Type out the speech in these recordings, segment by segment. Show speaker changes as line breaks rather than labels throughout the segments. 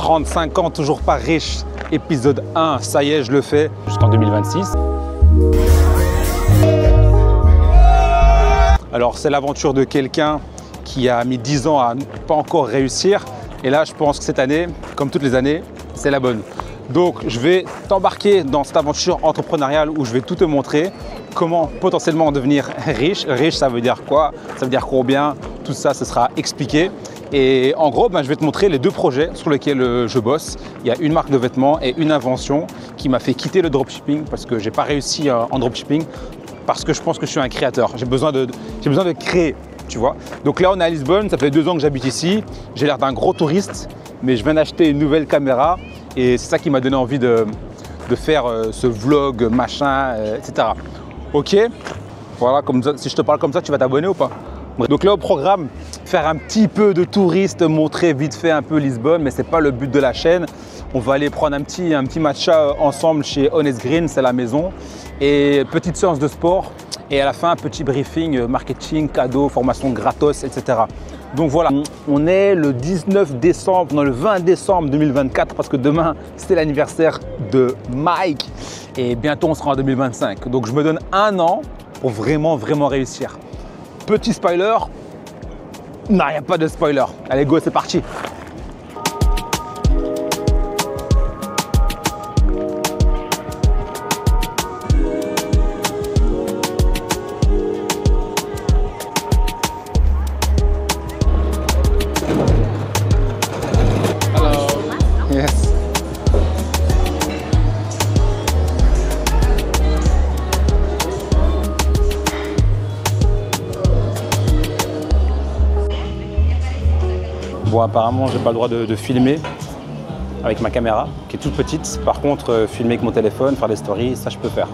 35 ans, toujours pas riche. Épisode 1, ça y est, je le fais. Jusqu'en 2026. Alors, c'est l'aventure de quelqu'un qui a mis 10 ans à ne pas encore réussir. Et là, je pense que cette année, comme toutes les années, c'est la bonne. Donc, je vais t'embarquer dans cette aventure entrepreneuriale où je vais tout te montrer. Comment potentiellement devenir riche. Riche, ça veut dire quoi? Ça veut dire combien? Tout ça, ce sera expliqué. Et en gros, je vais te montrer les deux projets sur lesquels je bosse. Il y a une marque de vêtements et une invention qui m'a fait quitter le dropshipping parce que je n'ai pas réussi en dropshipping parce que je pense que je suis un créateur. J'ai besoin de créer, tu vois. Donc là, on est à Lisbonne. Ça fait 2 ans que j'habite ici. J'ai l'air d'un gros touriste, mais je viens d'acheter une nouvelle caméra et c'est ça qui m'a donné envie de faire ce vlog, machin, etc. Ok, voilà, comme ça, si je te parle comme ça, tu vas t'abonner ou pas? Donc là au programme, faire un petit peu de touriste, montrer vite fait un peu Lisbonne, mais ce n'est pas le but de la chaîne. On va aller prendre un petit matcha ensemble chez Honest Green, c'est la maison. Et petite séance de sport et à la fin un petit briefing marketing, cadeau, formation gratos, etc. Donc voilà, on est le 19 décembre, non le 20 décembre 2024 parce que demain c'est l'anniversaire de Mike et bientôt on sera en 2025. Donc je me donne 1 an pour vraiment réussir. Petit spoiler, non, il n'y a pas de spoiler. Allez go, c'est parti. Bon, apparemment, j'ai pas le droit de filmer avec ma caméra, qui est toute petite. Par contre, filmer avec mon téléphone, faire des stories, ça je peux faire.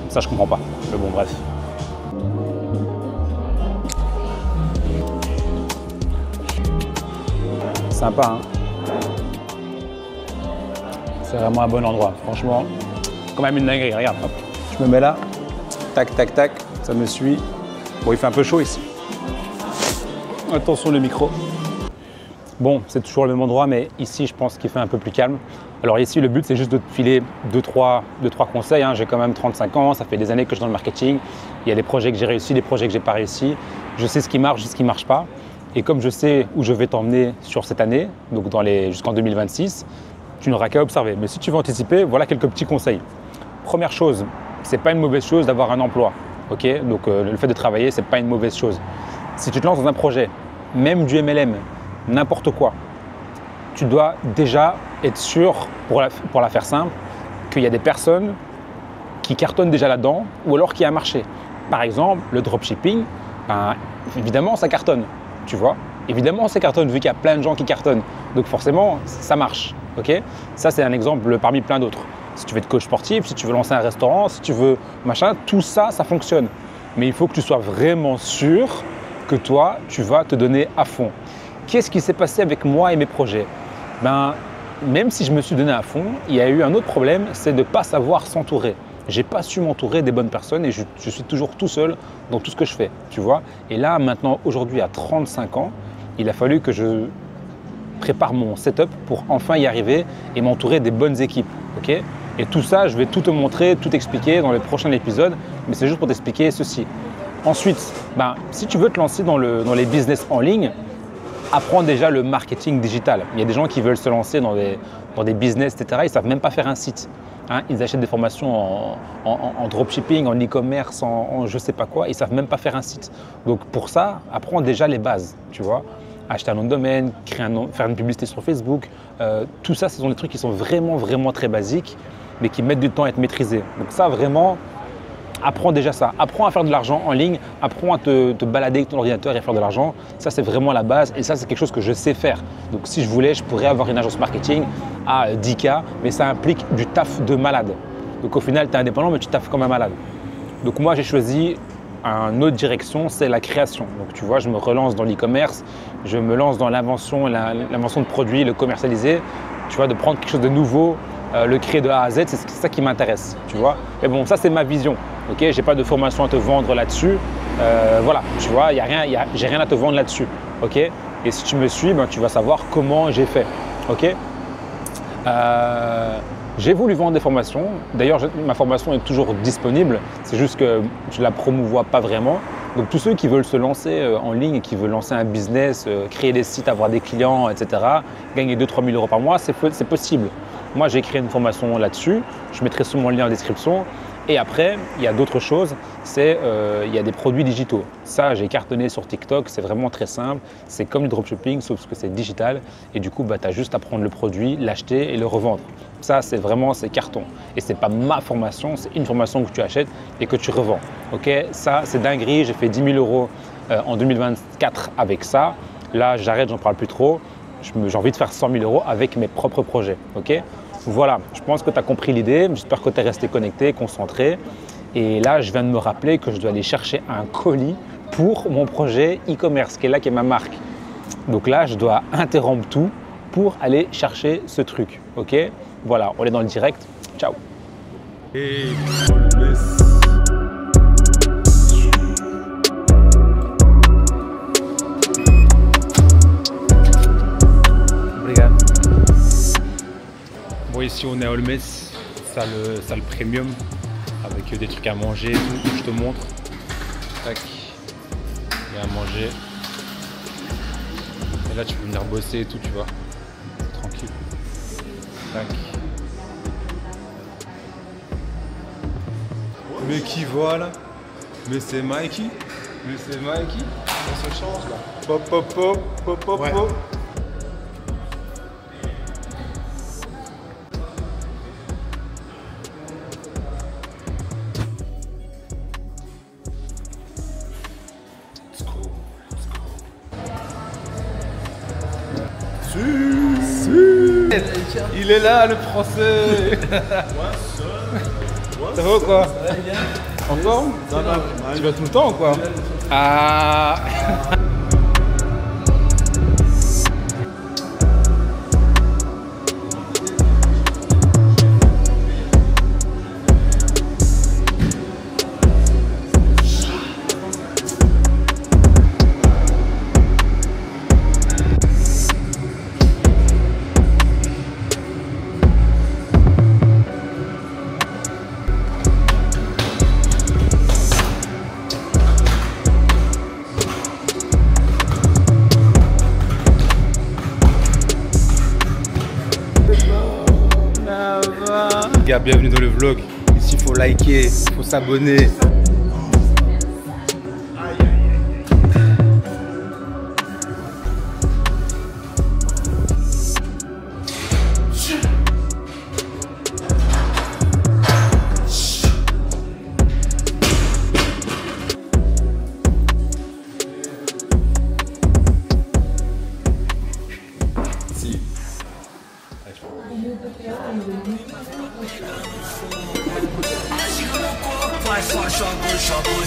Ça, je comprends pas. Mais bon, bref. Sympa, hein? C'est vraiment un bon endroit. Franchement, quand même une dinguerie. Regarde, hop. Je me mets là. Tac, tac, tac. Ça me suit. Bon, il fait un peu chaud ici. Attention le micro. Bon, c'est toujours le même endroit, mais ici, je pense qu'il fait un peu plus calme. Alors ici, le but, c'est juste de te filer 2-3 conseils. Hein. J'ai quand même 35 ans, ça fait des années que je suis dans le marketing. Il y a des projets que j'ai réussi, des projets que j'ai pas réussi. Je sais ce qui marche, ce qui ne marche pas. Et comme je sais où je vais t'emmener sur cette année, donc jusqu'en 2026, tu n'auras qu'à observer. Mais si tu veux anticiper, voilà quelques petits conseils. Première chose, c'est pas une mauvaise chose d'avoir un emploi. Okay, donc le fait de travailler, c'est pas une mauvaise chose. Si tu te lances dans un projet, même du MLM, n'importe quoi, tu dois déjà être sûr, pour la faire simple, qu'il y a des personnes qui cartonnent déjà là-dedans ou alors qui a un marché. Par exemple, le dropshipping, évidemment, ça cartonne, tu vois. Évidemment, ça cartonne vu qu'il y a plein de gens qui cartonnent. Donc forcément, ça marche. Okay, ça, c'est un exemple parmi plein d'autres. Si tu veux être coach sportif, si tu veux lancer un restaurant, si tu veux machin, tout ça, ça fonctionne. Mais il faut que tu sois vraiment sûr que toi, tu vas te donner à fond. Qu'est-ce qui s'est passé avec moi et mes projets? Même si je me suis donné à fond, il y a eu un autre problème, c'est de ne pas savoir s'entourer. Je n'ai pas su m'entourer des bonnes personnes et je suis toujours tout seul dans tout ce que je fais, tu vois. Et là, maintenant, aujourd'hui, à 35 ans, il a fallu que je prépare mon setup pour enfin y arriver et m'entourer des bonnes équipes, ok? Et tout ça, je vais tout te montrer, tout expliquer dans les prochains épisodes, mais c'est juste pour t'expliquer ceci. Ensuite, si tu veux te lancer dans les business en ligne, apprends déjà le marketing digital. Il y a des gens qui veulent se lancer dans des business, etc. Ils ne savent même pas faire un site. Hein, ils achètent des formations en dropshipping, en e-commerce, en je ne sais pas quoi. Ils ne savent même pas faire un site. Donc pour ça, apprends déjà les bases, tu vois. Acheter un nom de domaine, faire une publicité sur Facebook. Tout ça, ce sont des trucs qui sont vraiment très basiques, mais qui mettent du temps à être maîtrisés. Donc ça, vraiment, apprends déjà ça. Apprends à faire de l'argent en ligne. Apprends à te balader avec ton ordinateur et à faire de l'argent. Ça, c'est vraiment la base. Et ça, c'est quelque chose que je sais faire. Donc, si je voulais, je pourrais avoir une agence marketing à 10K, mais ça implique du taf de malade. Donc, au final, tu es indépendant, mais tu taffes comme un malade. Donc, moi, j'ai choisi une autre direction, c'est la création. Donc, tu vois, je me relance dans l'e-commerce. Je me lance dans l'invention de produits, le commercialiser. Tu vois, de prendre quelque chose de nouveau, le créer de A à Z, c'est ça qui m'intéresse, tu vois. Mais bon, ça, c'est ma vision. Ok, j'ai pas de formation à te vendre là-dessus. Voilà, tu vois, j'ai rien à te vendre là-dessus. Ok, et si tu me suis, tu vas savoir comment j'ai fait. Ok, J'ai voulu vendre des formations. D'ailleurs, ma formation est toujours disponible. C'est juste que je ne la promouvois pas vraiment. Donc tous ceux qui veulent se lancer en ligne, qui veulent lancer un business, créer des sites, avoir des clients, etc., gagner 2 000 – 3 000 euros par mois, c'est possible. Moi, j'ai créé une formation là-dessus. Je mettrai sous mon lien en description. Et après, il y a d'autres choses, il y a des produits digitaux. Ça, j'ai cartonné sur TikTok, c'est vraiment très simple. C'est comme le dropshipping, sauf que c'est digital. Et du coup, tu as juste à prendre le produit, l'acheter et le revendre. Ça, c'est carton. Et ce n'est pas ma formation, c'est une formation que tu achètes et que tu revends. Okay, ça, c'est dinguerie. J'ai fait 10 000 euros en 2024 avec ça. Là, j'arrête, j'en parle plus trop. J'ai envie de faire 100 000 euros avec mes propres projets. Okay, voilà, je pense que tu as compris l'idée. J'espère que tu es resté connecté, concentré. Et là, je viens de me rappeler que je dois aller chercher un colis pour mon projet e-commerce, qui est ma marque. Donc là, je dois interrompre tout pour aller chercher ce truc. Ok, voilà, on est dans le direct. Ciao. Bon, ici on est à Olmes, salle premium avec des trucs à manger et tout. Je te montre. Tac. Il y a à manger. Et là tu peux venir bosser et tout, tu vois. Tranquille. Tac.
Mais qui voilà? Mais c'est Mikey? Mais c'est Mikey? On se change là. Pop pop pop pop pop ouais. Pop. Il est là, le français. Ça va ou quoi? En forme? Tu vas tout le temps ou quoi?
Ah.
Gars, bienvenue dans le vlog. Ici, il faut liker, il faut s'abonner.
Só,